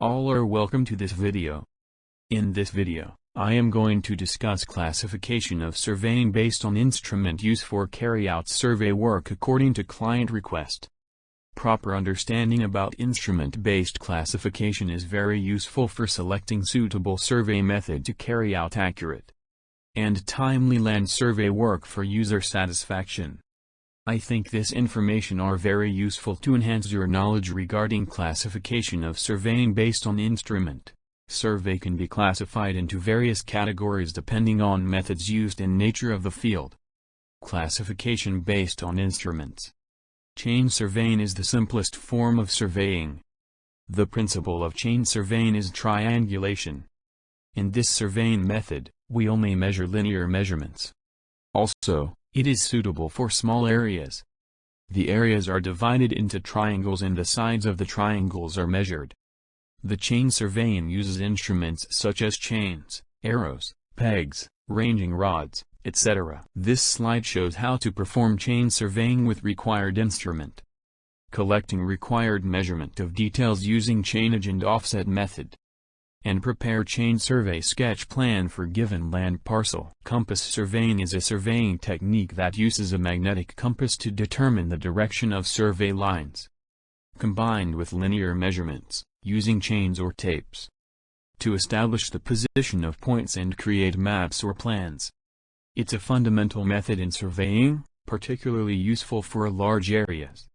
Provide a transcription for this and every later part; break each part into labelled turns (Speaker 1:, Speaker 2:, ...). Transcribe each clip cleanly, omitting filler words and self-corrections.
Speaker 1: All are welcome to this video. In this video, I am going to discuss classification of surveying based on instrument use for carry out survey work according to client request. Proper understanding about instrument-based classification is very useful for selecting suitable survey method to carry out accurate and timely land survey work for user satisfaction. I think this information are very useful to enhance your knowledge regarding classification of surveying based on instrument. Survey can be classified into various categories depending on methods used and nature of the field. Classification based on instruments. Chain surveying is the simplest form of surveying. The principle of chain surveying is triangulation. In this surveying method, we only measure linear measurements. Also, it is suitable for small areas. The areas are divided into triangles and the sides of the triangles are measured. The chain surveying uses instruments such as chains, arrows, pegs, ranging rods, etc. This slide shows how to perform chain surveying with required instrument. Collecting required measurement of details using chainage and offset method. And prepare chain survey sketch plan for given land parcel. Compass surveying is a surveying technique that uses a magnetic compass to determine the direction of survey lines, combined with linear measurements, using chains or tapes, to establish the position of points and create maps or plans. It's a fundamental method in surveying, particularly useful for large areas,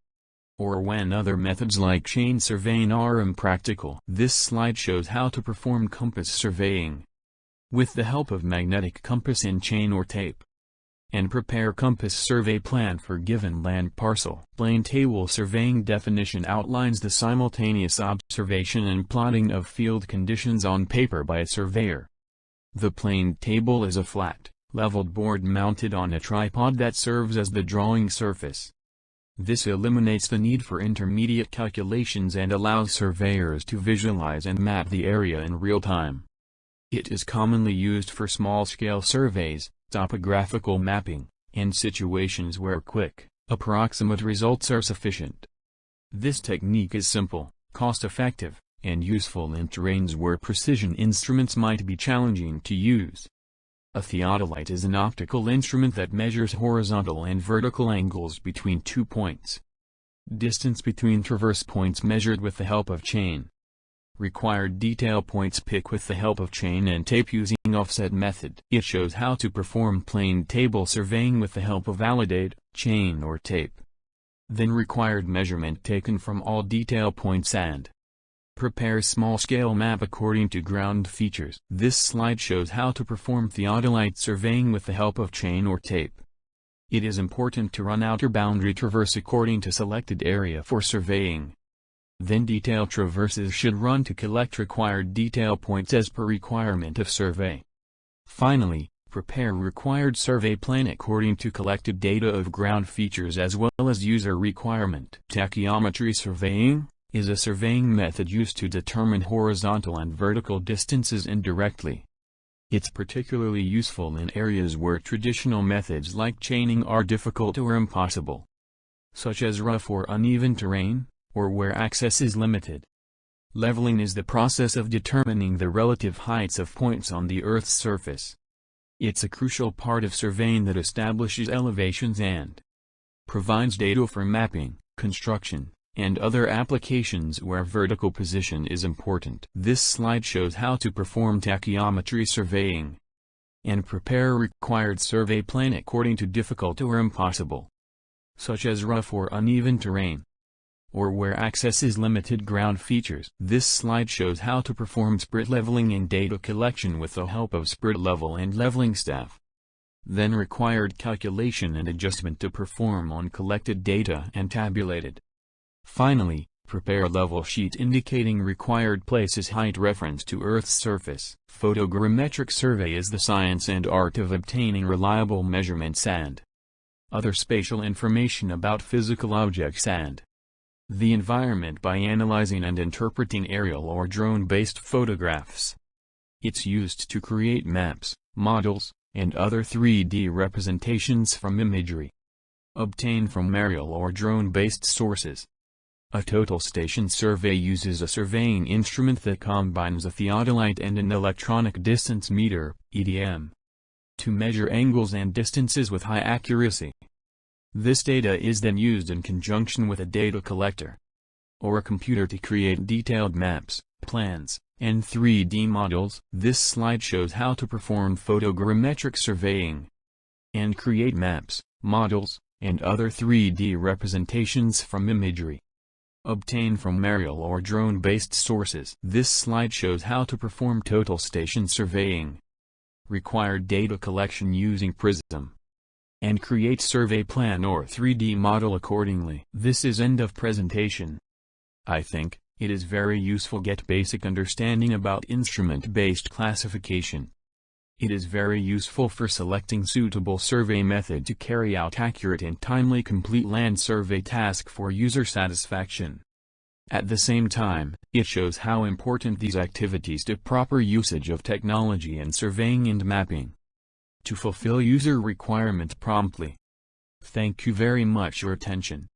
Speaker 1: or when other methods like chain surveying are impractical. This slide shows how to perform compass surveying with the help of magnetic compass and chain or tape. And prepare compass survey plan for given land parcel. Plane table surveying definition outlines the simultaneous observation and plotting of field conditions on paper by a surveyor. The plane table is a flat, leveled board mounted on a tripod that serves as the drawing surface. This eliminates the need for intermediate calculations and allows surveyors to visualize and map the area in real time. It is commonly used for small-scale surveys, topographical mapping, and situations where quick, approximate results are sufficient. This technique is simple, cost-effective, and useful in terrains where precision instruments might be challenging to use. A theodolite is an optical instrument that measures horizontal and vertical angles between 2 points. Distance between traverse points measured with the help of chain. Required detail points pick with the help of chain and tape using offset method. It shows how to perform plane table surveying with the help of validate, chain or tape. Then required measurement taken from all detail points and prepare small-scale map according to ground features. This slide shows how to perform theodolite surveying with the help of chain or tape. It is important to run outer boundary traverse according to selected area for surveying. Then detail traverses should run to collect required detail points as per requirement of survey. Finally, prepare required survey plan according to collected data of ground features as well as user requirement. Tachyometry surveying is a surveying method used to determine horizontal and vertical distances indirectly. It's particularly useful in areas where traditional methods like chaining are difficult or impossible, such as rough or uneven terrain, or where access is limited. Leveling is the process of determining the relative heights of points on the Earth's surface. It's a crucial part of surveying that establishes elevations and provides data for mapping, construction, and other applications where vertical position is important. This slide shows how to perform tachyometry surveying and prepare required survey plan according to difficult or impossible, such as rough or uneven terrain, or where access is limited ground features. This slide shows how to perform sprit leveling and data collection with the help of sprit level and leveling staff. Then required calculation and adjustment to perform on collected data and tabulated. Finally, prepare level sheet indicating required places height reference to Earth's surface. Photogrammetric survey is the science and art of obtaining reliable measurements and other spatial information about physical objects and the environment by analyzing and interpreting aerial or drone-based photographs. It's used to create maps, models, and other 3D representations from imagery obtained from aerial or drone-based sources. A total station survey uses a surveying instrument that combines a theodolite and an electronic distance meter, EDM, to measure angles and distances with high accuracy. This data is then used in conjunction with a data collector or a computer to create detailed maps, plans, and 3D models. This slide shows how to perform photogrammetric surveying and create maps, models, and other 3D representations from imagery obtained from aerial or drone-based sources. This slide shows how to perform total station surveying, required data collection using Prism, and create survey plan or 3D model accordingly. This is end of presentation. I think it is very useful to get basic understanding about instrument-based classification. It is very useful for selecting suitable survey method to carry out accurate and timely complete land survey task for user satisfaction. At the same time, it shows how important these activities to proper usage of technology in surveying and mapping to fulfill user requirement promptly. Thank you very much for your attention.